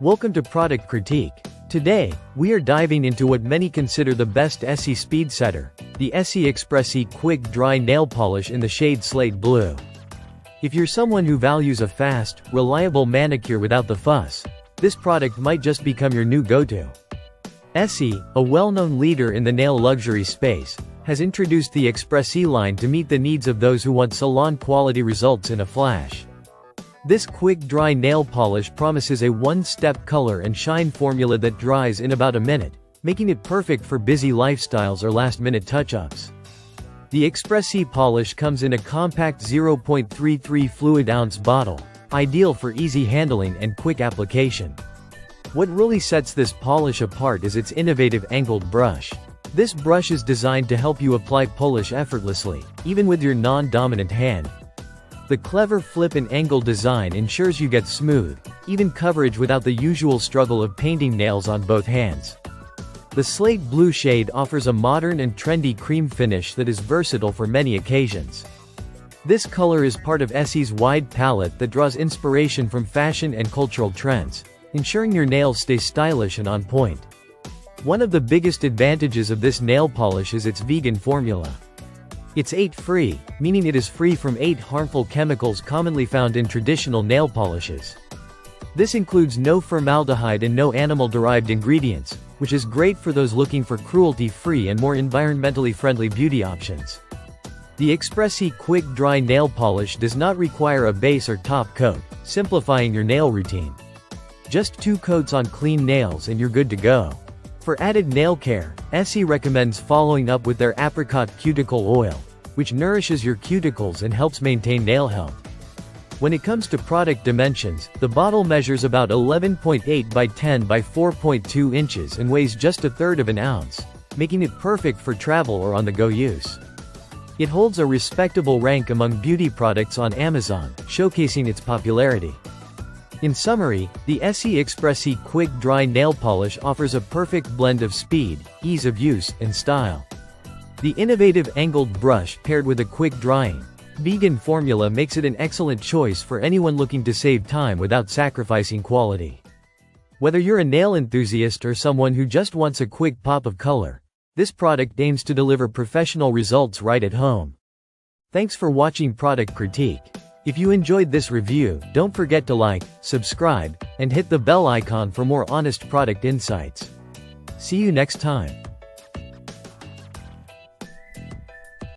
Welcome to Product Critique. Today, we are diving into what many consider the best Essie Speed Setter, the Essie Expressie Quick Dry Nail Polish in the shade Slate Blue. If you're someone who values a fast, reliable manicure without the fuss, this product might just become your new go-to. Essie, a well-known leader in the nail luxury space, has introduced the Expressie line to meet the needs of those who want salon-quality results in a flash. This quick dry nail polish promises a one-step color and shine formula that dries in about a minute, making it perfect for busy lifestyles or last-minute touch-ups. The Expressie polish comes in a compact 0.33 fluid ounce bottle, ideal for easy handling and quick application. What really sets this polish apart is its innovative angled brush. This brush is designed to help you apply polish effortlessly, even with your non-dominant hand. The clever flip and angle design ensures you get smooth, even coverage without the usual struggle of painting nails on both hands. The slate blue shade offers a modern and trendy cream finish that is versatile for many occasions. This color is part of Essie's wide palette that draws inspiration from fashion and cultural trends, ensuring your nails stay stylish and on point. One of the biggest advantages of this nail polish is its vegan formula. It's 8-free, meaning it is free from 8 harmful chemicals commonly found in traditional nail polishes. This includes no formaldehyde and no animal-derived ingredients, which is great for those looking for cruelty-free and more environmentally friendly beauty options. The Expressie Quick Dry Nail Polish does not require a base or top coat, simplifying your nail routine. Just 2 coats on clean nails and you're good to go. For added nail care, Essie recommends following up with their apricot cuticle oil, which nourishes your cuticles and helps maintain nail health. When it comes to product dimensions, the bottle measures about 11.8 by 10 by 4.2 inches and weighs just 1/3 of an ounce, making it perfect for travel or on-the-go use. It holds a respectable rank among beauty products on Amazon, showcasing its popularity. In summary, the Essie Expressie Quick Dry Nail Polish offers a perfect blend of speed, ease of use, and style. The innovative angled brush paired with a quick drying, vegan formula makes it an excellent choice for anyone looking to save time without sacrificing quality. Whether you're a nail enthusiast or someone who just wants a quick pop of color, this product aims to deliver professional results right at home. Thanks for watching Product Critique. If you enjoyed this review, don't forget to like, subscribe, and hit the bell icon for more honest product insights. See you next time.